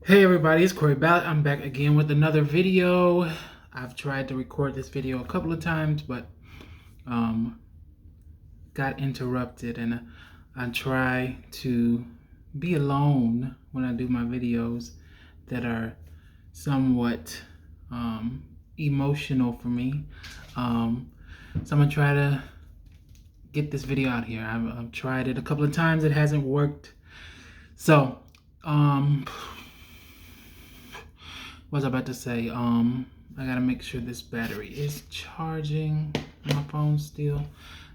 Hey everybody, it's Cory back. I'm back again with another video. I've tried to record this video a couple of times, but um, got interrupted, and I try to be alone when I do my videos that are somewhat emotional for me. So I'm gonna try to get this video out here. I've tried it a couple of times. It hasn't worked. So, um, what was I about to say? I gotta make sure this battery is charging on my phone still.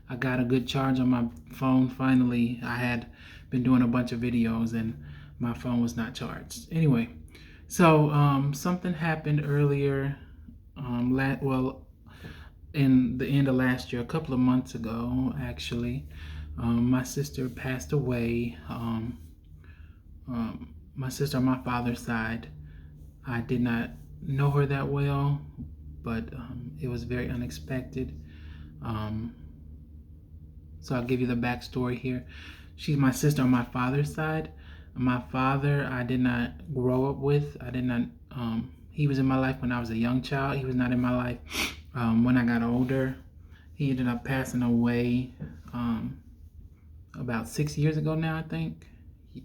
I got a good charge on my phone finally. I had been doing a bunch of videos and my phone was not charged. Anyway, so something happened earlier, in the end of last year, a couple of months ago, actually. My sister passed away. My sister on my father's side, I did not know her that well, but it was very unexpected. Um, so I'll give you the backstory here. She's my sister on my father's side. My father, I did not grow up with. I did not. He was in my life when I was a young child. He was not in my life when I got older. He ended up passing away about 6 years ago now, I think.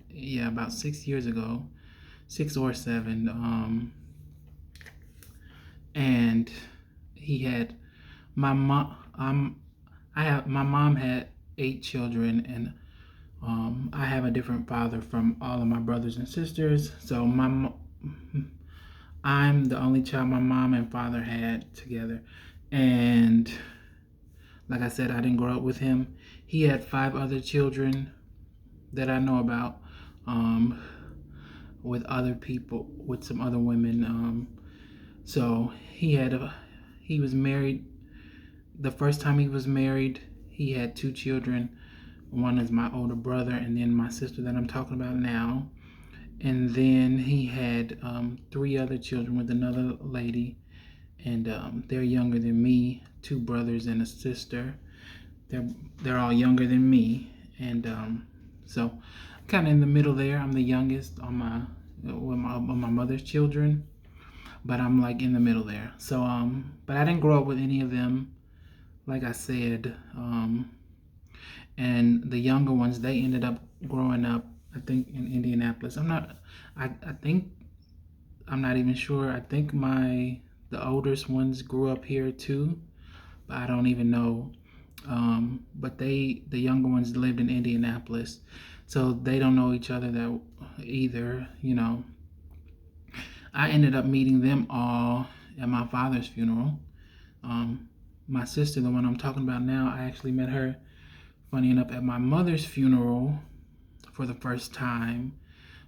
Yeah, about 6 years ago, 6 or 7. And he had my mom. My mom had 8 children, and I have a different father from all of my brothers and sisters. So I'm the only child my mom and father had together, and like I said, I didn't grow up with him. He had 5 other children that I know about, um, with other people, with some other women. So he was married. The first time he was married, he had 2 children. One is my older brother, and then my sister that I'm talking about now. And then he had 3 other children with another lady, and they're younger than me. 2 brothers and a sister. They're all younger than me, and so kind of in the middle there. I'm the youngest on my mother's children, but I'm like in the middle there. So but I didn't grow up with any of them, like I said. And the younger ones, they ended up growing up, I think, in Indianapolis. I think, I'm not even sure. I think the oldest ones grew up here too, but I don't even know. But the younger ones lived in Indianapolis, so they don't know each other that either. I ended up meeting them all at my father's funeral. My sister, the one I'm talking about now, I actually met her, funny enough, at my mother's funeral for the first time.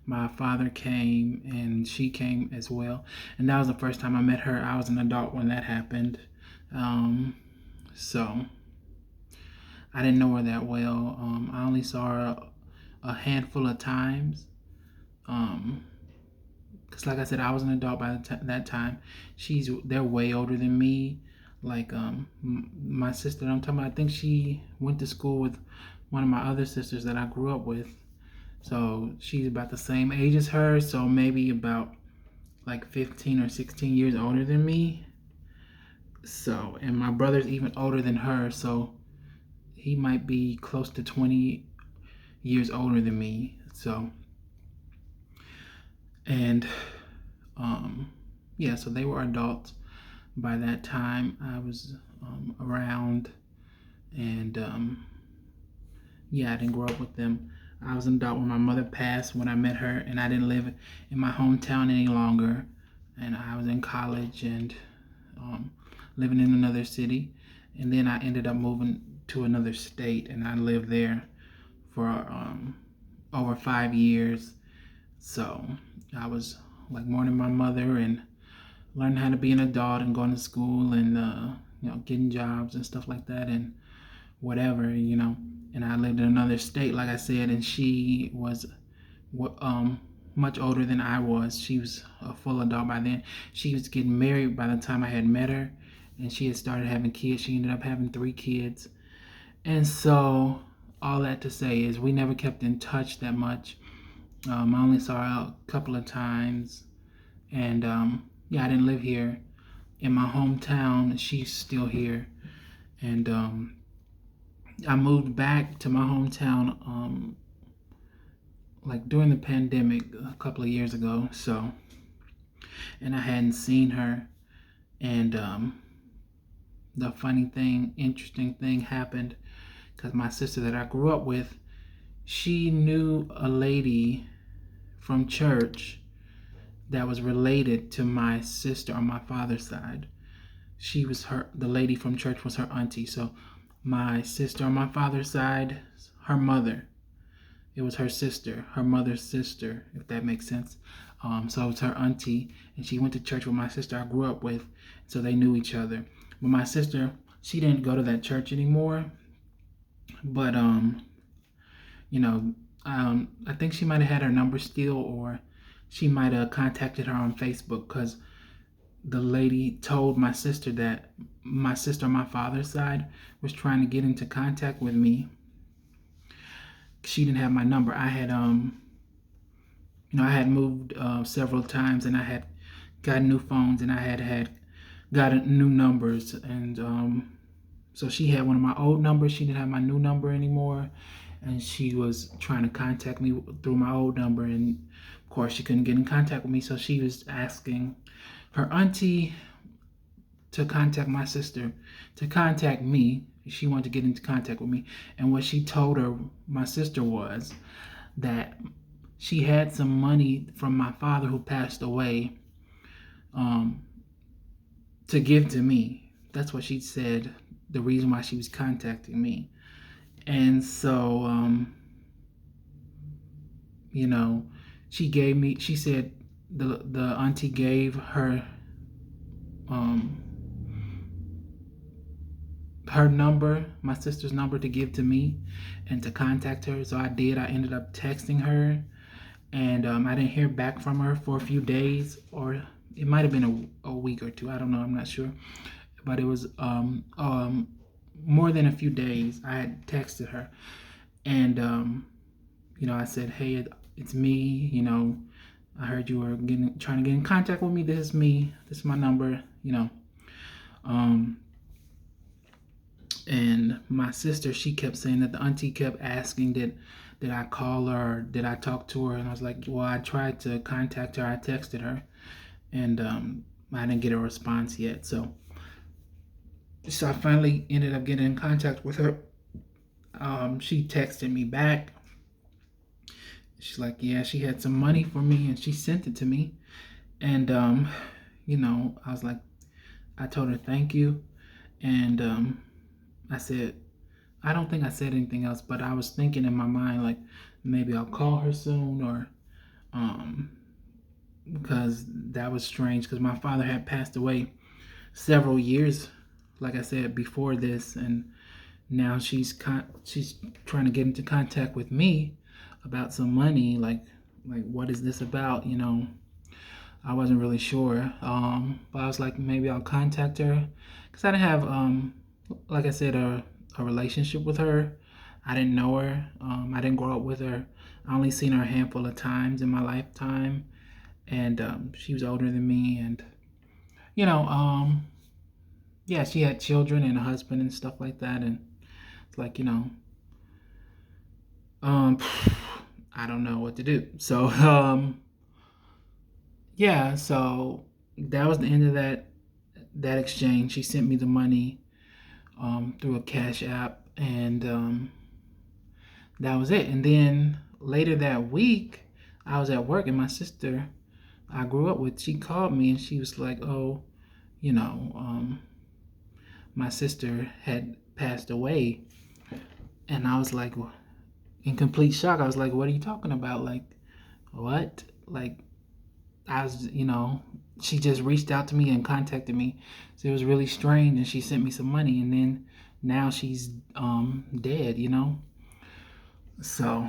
My father came and she came as well, and that was the first time I met her. I was an adult when that happened. So I didn't know her that well. I only saw her a handful of times. Because like I said, I was an adult by that time. They're way older than me. Like my sister that I'm talking about, I think she went to school with one of my other sisters that I grew up with. So she's about the same age as her, so maybe about like 15 or 16 years older than me. So, and my brother's even older than her, so he might be close to 20 years older than me. So, and yeah, so they were adults by that time. I was around, and yeah, I didn't grow up with them. I was an adult when my mother passed when I met her, and I didn't live in my hometown any longer. And I was in college and living in another city. And then I ended up moving to another state, and I lived there for over 5 years. So I was like mourning my mother and learning how to be an adult and going to school and getting jobs and stuff like that and whatever. And I lived in another state, like I said, and she was much older than I was. She was a full adult by then. She was getting married by the time I had met her, and she had started having kids. She ended up having 3 kids. And so all that to say is we never kept in touch that much. I only saw her a couple of times, and yeah, I didn't live here in my hometown. She's still here, and I moved back to my hometown like during the pandemic a couple of years ago. So, and I hadn't seen her, and the funny thing, interesting thing happened because my sister that I grew up with, she knew a lady from church that was related to my sister on my father's side. The lady from church was her auntie. So my sister on my father's side, her mother, it was her sister, her mother's sister, if that makes sense. So it's her auntie, and she went to church with my sister I grew up with, so they knew each other. But my sister, she didn't go to that church anymore. But you know, I think she might have had her number still, or she might have contacted her on Facebook because the lady told my sister that my sister on my father's side was trying to get into contact with me. She didn't have my number. I had I had moved several times, and I had gotten new phones, and I had gotten new numbers, and so she had one of my old numbers. She didn't have my new number anymore, and she was trying to contact me through my old number, and of course she couldn't get in contact with me, so she was asking her auntie to contact my sister, to contact me. She wanted to get into contact with me, and what she told her, my sister, was that she had some money from my father who passed away um, to give to me. That's what she said, the reason why she was contacting me. And so, you know, she said the auntie gave her um, her number, my sister's number, to give to me and to contact her. So I did. I ended up texting her, and I didn't hear back from her for a few days, or it might have been a week or two. I don't know. I'm not sure. But it was more than a few days. I had texted her, and I said, "Hey, it's me. I heard you were trying to get in contact with me. This is me. This is my number. Um, and my sister, she kept saying that the auntie kept asking, did I call her? Or did I talk to her? And I was like, well, I tried to contact her. I texted her, and I didn't get a response yet. So I finally ended up getting in contact with her. She texted me back. She's like, yeah, she had some money for me, and she sent it to me. And I was like, I told her thank you, and I said, I don't think I said anything else, but I was thinking in my mind, like, maybe I'll call her soon, or because that was strange, because my father had passed away several years, like I said, before this, and now she's trying to get into contact with me about some money, like what is this about? I wasn't really sure, but I was like, maybe I'll contact her, because I didn't have, like I said, a relationship with her. I didn't know her. I didn't grow up with her. I only seen her a handful of times in my lifetime, and she was older than me, and you know, yeah, she had children and a husband and stuff like that, and it's like, um, I don't know what to do. So, yeah, so that was the end of that exchange. She sent me the money through a Cash App, and that was it. And then later that week, I was at work, and my sister I grew up with, she called me, and she was like, "Oh, my sister had passed away," and I was like, in complete shock. I was like, "What are you talking about? Like, what? Like, I was, she just reached out to me and contacted me. So it was really strange, and she sent me some money, and then now she's dead, So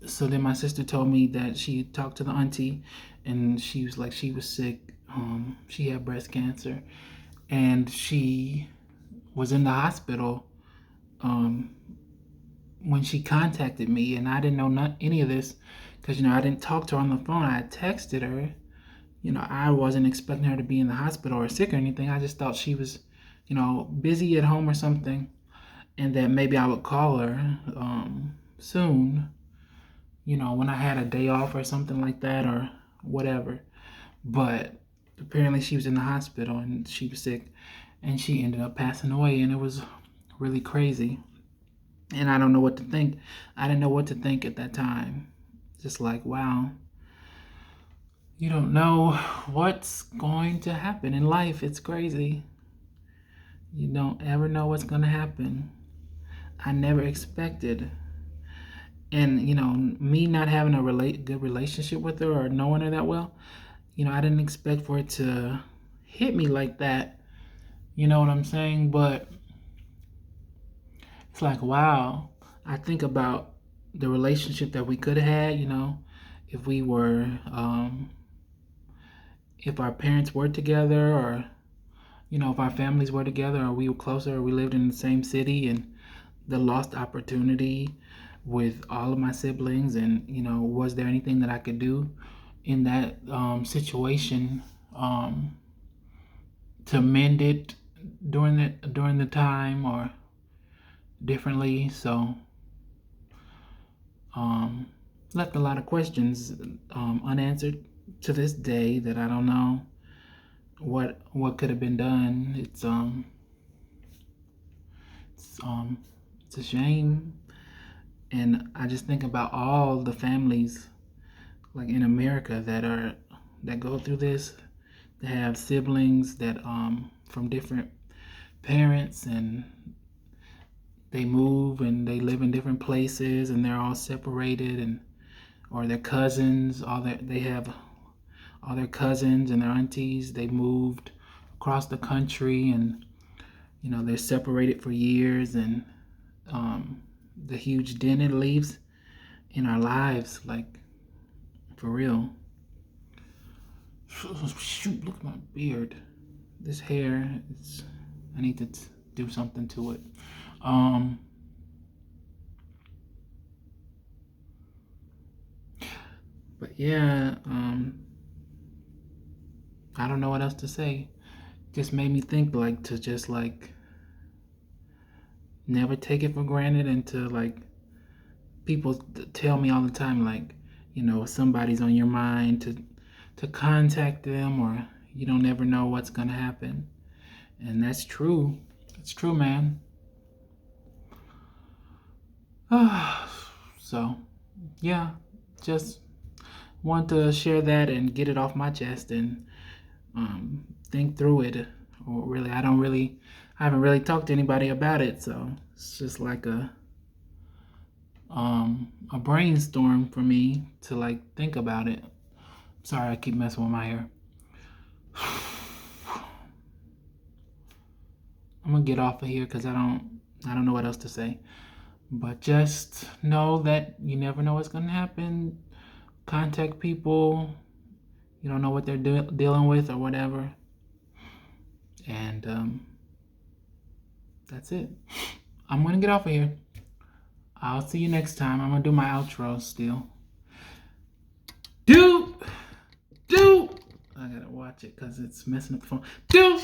so then my sister told me that she talked to the auntie, and she was like, she was sick. She had breast cancer, and she was in the hospital when she contacted me, and I didn't know any of this because I didn't talk to her on the phone. I had texted her. I wasn't expecting her to be in the hospital or sick or anything. I just thought she was, busy at home or something, and that maybe I would call her soon. When I had a day off or something like that or whatever. But apparently she was in the hospital and she was sick, and she ended up passing away, and it was really crazy. And I don't know what to think. I didn't know what to think at that time. Just like, wow, you don't know what's going to happen in life. It's crazy. You don't ever know what's going to happen. I never expected. And, me not having a good relationship with her or knowing her that well, I didn't expect for it to hit me like that. You know what I'm saying? But it's like, wow, I think about the relationship that we could have had, if we were, if our parents were together, or, if our families were together, or we were closer, or we lived in the same city, and the lost opportunity with all of my siblings. And, was there anything that I could do in that situation to mend it during the time or differently? So left a lot of questions unanswered to this day that I don't know what could have been done. It's a shame, and I just think about all the families like in America that go through this, that have siblings that from different parents, and they move and they live in different places, and they're all separated, and or their cousins, they have all their cousins and their aunties, they moved across the country, and they're separated for years, and the huge dent it leaves in our lives, like, for real. Shoot, look at my beard. This hair, I need to do something to it. But yeah, I don't know what else to say. Just made me think, like, to just like never take it for granted, and to like people tell me all the time, like, if somebody's on your mind, to contact them, or you don't ever know what's gonna happen. And that's true. It's true, man. So yeah, just want to share that and get it off my chest, and think through it. Or really, I haven't really talked to anybody about it, so it's just like a brainstorm for me to like think about it. Sorry, I keep messing with my hair. I'm gonna get off of here because I don't know what else to say. But just know that you never know what's gonna happen. Contact people. You don't know what they're dealing with or whatever. And that's it. I'm gonna get off of here. I'll see you next time. I'm gonna do my outro still. Do. I gotta watch it because it's messing up the phone. Do.